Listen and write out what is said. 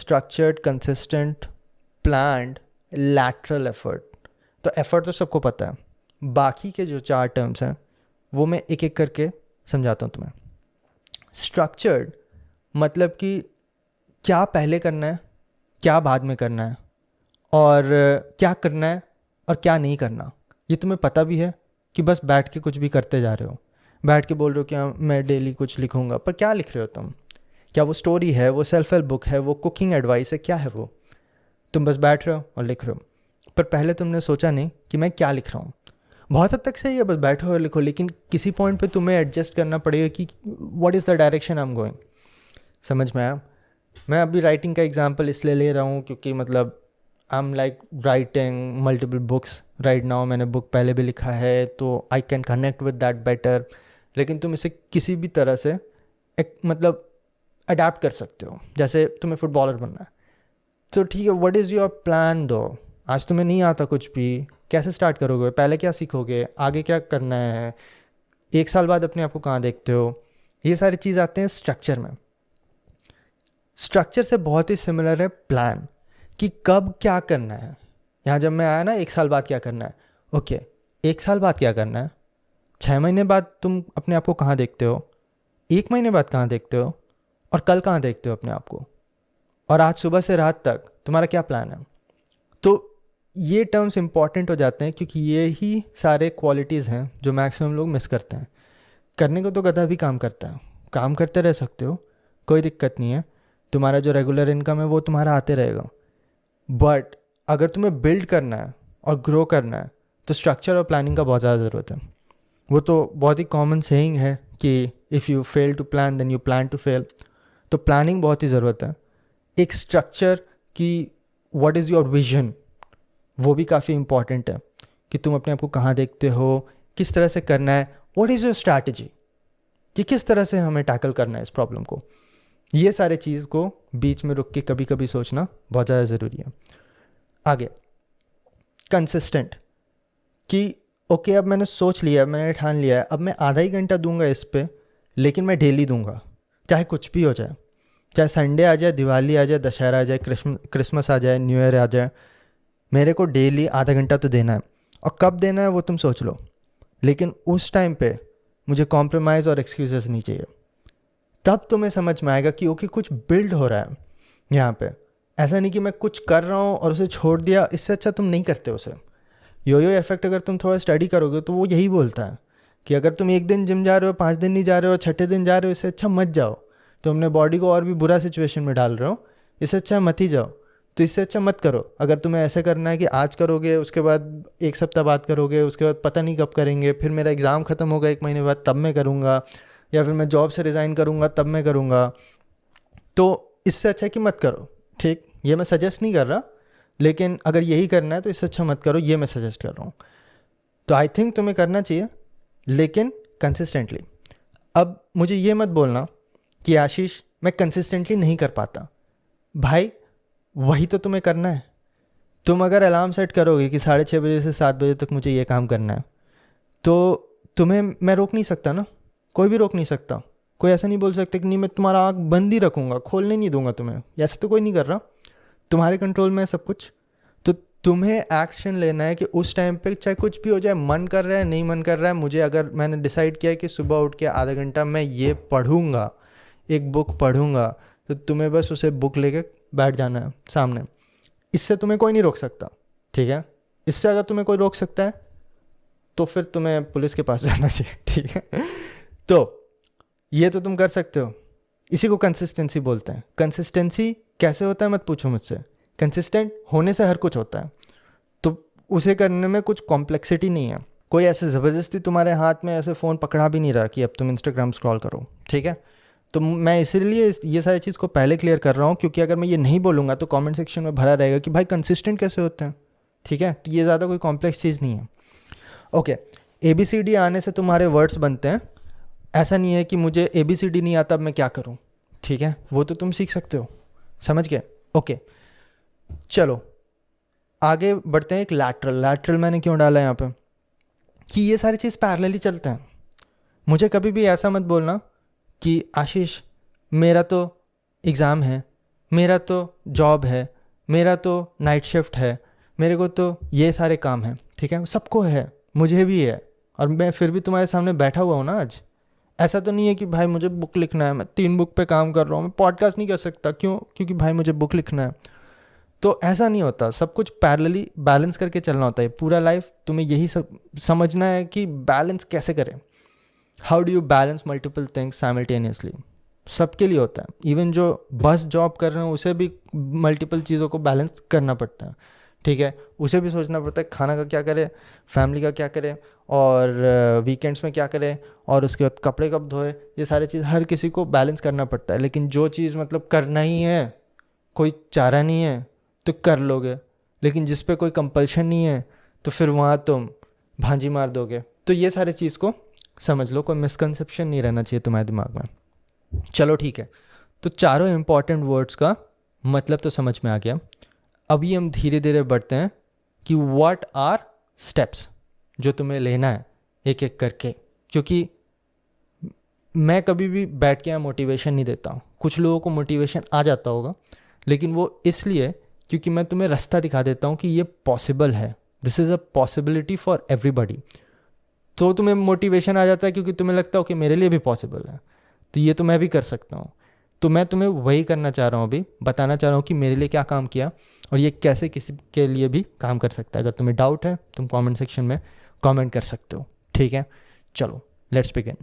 Structured, consistent, planned, lateral effort. तो effort तो सबको पता है, बाकी के जो 4 टर्म्स हैं वो मैं एक एक करके समझाता हूँ तुम्हें। स्ट्रक्चर्ड मतलब कि क्या पहले करना है, क्या बाद में करना है, और क्या करना है और क्या नहीं करना, ये तुम्हें पता भी है कि बस बैठ के कुछ भी करते जा रहे हो। बैठ के बोल रहे हो कि हाँ मैं डेली कुछ लिखूंगा, पर क्या लिख रहे हो तुम? क्या वो स्टोरी है, वो सेल्फ हेल्प बुक है, वो कुकिंग एडवाइस है, क्या है वो? तुम बस बैठ रहे हो और लिख रहे हो, पर पहले तुमने सोचा नहीं कि मैं क्या लिख रहा हूँ। बहुत हद तक सही है, बस बैठो और लिखो, लेकिन किसी पॉइंट पे तुम्हें एडजस्ट करना पड़ेगा कि what is the direction I am going. समझ में आया? मैं अभी राइटिंग का एग्जांपल इसलिए ले रहा हूँ क्योंकि मतलब I am like writing multiple books right now. मैंने बुक पहले भी लिखा है तो I can connect with that better. लेकिन तुम इसे किसी भी तरह से एक मतलब अडेप्ट कर सकते हो। जैसे तुम्हें फुटबॉलर बनना है तो ठीक है, व्हाट इज़ योर प्लान दो। आज तुम्हें नहीं आता कुछ भी, कैसे स्टार्ट करोगे? पहले क्या सीखोगे, आगे क्या करना है, 1 साल बाद अपने आप को कहाँ देखते हो? ये सारी चीज़ आते हैं स्ट्रक्चर में। स्ट्रक्चर से बहुत ही सिमिलर है प्लान, कि कब क्या करना है। यहाँ जब मैं आया ना 1 साल बाद क्या करना है, ओके 1 साल बाद क्या करना है, 6 महीने बाद तुम अपने आप को कहाँ देखते हो, 1 महीने बाद कहाँ देखते हो, और कल कहाँ देखते हो अपने आप को, और आज सुबह से रात तक तुम्हारा क्या प्लान है। तो ये टर्म्स इंपॉर्टेंट हो जाते हैं क्योंकि ये ही सारे क्वालिटीज़ हैं जो मैक्सिमम लोग मिस करते हैं। करने को तो गधा भी काम करता है, काम करते रह सकते हो, कोई दिक्कत नहीं है। तुम्हारा जो रेगुलर इनकम है वो तुम्हारा आते रहेगा। बट अगर तुम्हें बिल्ड करना है और ग्रो करना है तो स्ट्रक्चर और प्लानिंग का बहुत ज़्यादा ज़रूरत है। वो तो बहुत ही कॉमन सेइंग है कि if you fail to plan then you plan to fail. तो प्लानिंग बहुत ही ज़रूरत है। एक स्ट्रक्चर कि व्हाट इज़ योर विजन, वो भी काफ़ी इंपॉर्टेंट है कि तुम अपने आप को कहाँ देखते हो, किस तरह से करना है, व्हाट इज़ योर स्ट्रैटेजी, कि किस तरह से हमें टैकल करना है इस प्रॉब्लम को। ये सारे चीज़ को बीच में रुक के कभी कभी सोचना बहुत ज़्यादा ज़रूरी है। आगे कंसिस्टेंट, कि ओके अब मैंने सोच लिया, मैंने ठान लिया है, अब मैं आधा ही घंटा दूंगा इस पे, लेकिन मैं डेली दूंगा, चाहे कुछ भी हो जाए। चाहे संडे आ जाए, दिवाली आ जाए, दशहरा आ जाए, क्रिसमस आ जाए, न्यू ईयर आ जाए, मेरे को डेली आधा घंटा तो देना है। और कब देना है वो तुम सोच लो, लेकिन उस टाइम पे मुझे कॉम्प्रोमाइज़ और एक्सक्यूजेस नहीं चाहिए। तब तुम्हें समझ में आएगा कि ओके कुछ बिल्ड हो रहा है यहाँ पे। ऐसा नहीं कि मैं कुछ कर रहा हूँ और उसे छोड़ दिया, इससे अच्छा तुम नहीं करते उसे। यो इफेक्ट अगर तुम थोड़ा स्टडी करोगे तो वो यही बोलता है कि अगर तुम 1 दिन जिम जा रहे हो, 5 दिन नहीं जा रहे हो, 6ठे दिन जा रहे हो, इससे अच्छा मत जाओ। तो अपने बॉडी को और भी बुरा सिचुएशन में डाल रहे हो, इससे अच्छा मत ही जाओ। तो इससे अच्छा मत करो। अगर तुम्हें ऐसा करना है कि आज करोगे, उसके बाद 1 सप्ताह बाद करोगे, उसके बाद पता नहीं कब करेंगे, फिर मेरा एग्ज़ाम ख़त्म होगा 1 महीने बाद तब मैं करूँगा, या फिर मैं जॉब से रिज़ाइन करूँगा तब मैं करूँगा, तो इससे अच्छा कि मत करो। ठीक, ये मैं सजेस्ट नहीं कर रहा, लेकिन अगर यही करना है तो इससे अच्छा मत करो, ये मैं सजेस्ट कर रहा हूँ। तो आई थिंक तुम्हें करना चाहिए, लेकिन कंसिस्टेंटली। अब मुझे ये मत बोलना कि आशीष मैं कंसिस्टेंटली नहीं कर पाता। भाई वही तो तुम्हें करना है। तुम अगर अलार्म सेट करोगे कि 6:30 से 7 बजे तक मुझे ये काम करना है, तो तुम्हें मैं रोक नहीं सकता ना, कोई भी रोक नहीं सकता। कोई ऐसा नहीं बोल सकता कि नहीं मैं तुम्हारा आँख बंद ही रखूँगा, खोलने नहीं दूंगा तुम्हें। ऐसा तो कोई नहीं कर रहा, तुम्हारे कंट्रोल में है सब कुछ। तो तुम्हें एक्शन लेना है कि उस टाइम पे चाहे कुछ भी हो जाए, मन कर रहा है नहीं मन कर रहा है, मुझे अगर मैंने डिसाइड किया है कि सुबह उठ के आधा घंटा मैं ये पढ़ूंगा, एक बुक पढ़ूंगा, तो तुम्हें बस उसे बुक लेके बैठ जाना है सामने। इससे तुम्हें कोई नहीं रोक सकता, ठीक है? इससे अगर तुम्हें कोई रोक सकता है तो फिर तुम्हें पुलिस के पास जाना चाहिए, ठीक है? तो ये तो तुम कर सकते हो, इसी को कंसिस्टेंसी बोलते हैं। कंसिस्टेंसी कैसे होता है मत पूछो मुझसे, कंसिस्टेंट होने से हर कुछ होता है। तो उसे करने में कुछ कॉम्प्लेक्सिटी नहीं है। कोई ऐसे ज़बरदस्ती तुम्हारे हाथ में ऐसे फ़ोन पकड़ा भी नहीं रहा कि अब तुम इंस्टाग्राम स्क्रॉल करो, ठीक है? तो मैं इसीलिए ये सारी चीज़ को पहले क्लियर कर रहा हूँ, क्योंकि अगर मैं ये नहीं बोलूँगा तो कमेंट सेक्शन में भरा रहेगा कि भाई कंसिस्टेंट कैसे होते हैं, ठीक है? तो ये ज़्यादा कोई कॉम्प्लेक्स चीज़ नहीं है। ओके, ABCD आने से तुम्हारे वर्ड्स बनते हैं। ऐसा नहीं है कि मुझे ABCD नहीं आता अब मैं क्या करूँ, ठीक है? वो तो तुम सीख सकते हो, समझ गए? ओके, चलो आगे बढ़ते हैं। एक लैटरल मैंने क्यों डाला यहाँ पे, कि ये सारी चीज़ पैरेलली चलते हैं। मुझे कभी भी ऐसा मत बोलना कि आशीष मेरा तो एग्ज़ाम है, मेरा तो जॉब है, मेरा तो नाइट शिफ्ट है, मेरे को तो ये सारे काम हैं, ठीक है, सबको है, मुझे भी है, और मैं फिर भी तुम्हारे सामने बैठा हुआ हूँ ना आज। ऐसा तो नहीं है कि भाई मुझे बुक लिखना है, मैं 3 बुक पे काम कर रहा हूँ, मैं पॉडकास्ट नहीं कर सकता, क्यों? क्योंकि भाई मुझे बुक लिखना है। तो ऐसा नहीं होता, सब कुछ पैरेलली बैलेंस करके चलना होता है पूरा लाइफ। तुम्हें यही सब समझना है कि बैलेंस कैसे करें। How do you balance multiple things simultaneously? सबके लिए होता है, इवन जो बस जॉब कर रहे हैं उसे भी मल्टीपल चीज़ों को बैलेंस करना पड़ता है, ठीक है। उसे भी सोचना पड़ता है खाना का क्या करे, फैमिली का क्या करे, और वीकेंड्स में क्या करे, और उसके बाद कपड़े कब धोए, ये सारी चीज़ हर किसी को बैलेंस करना पड़ता है। लेकिन जो चीज़ मतलब करना ही है, कोई चारा नहीं है, तो कर लोगे। लेकिन जिस पे कोई कंपल्शन नहीं है तो फिर वहाँ तुम भांजी मार दोगे। तो ये सारी चीज़ को समझ लो, कोई मिसकंसेप्शन नहीं रहना चाहिए तुम्हारे दिमाग में। चलो ठीक है, तो चारों इंपॉर्टेंट वर्ड्स का मतलब तो समझ में आ गया। अभी हम धीरे धीरे बढ़ते हैं कि व्हाट आर स्टेप्स जो तुम्हें लेना है एक एक करके। क्योंकि मैं कभी भी बैठ के यहाँ मोटिवेशन नहीं देता हूँ। कुछ लोगों को मोटिवेशन आ जाता होगा, लेकिन वो इसलिए क्योंकि मैं तुम्हें रास्ता दिखा देता हूँ कि ये पॉसिबल है, this is a possibility for everybody. तो तुम्हें मोटिवेशन आ जाता है क्योंकि तुम्हें लगता हो कि मेरे लिए भी पॉसिबल है, तो ये तो मैं भी कर सकता हूँ। तो मैं तुम्हें वही करना चाह रहा हूँ, अभी बताना चाह रहा हूँ कि मेरे लिए क्या काम किया और ये कैसे किसी के लिए भी काम कर सकता है। अगर तुम्हें डाउट है तुम कमेंट सेक्शन में कमेंट कर सकते हो, ठीक है। चलो लेट्स बिगिन।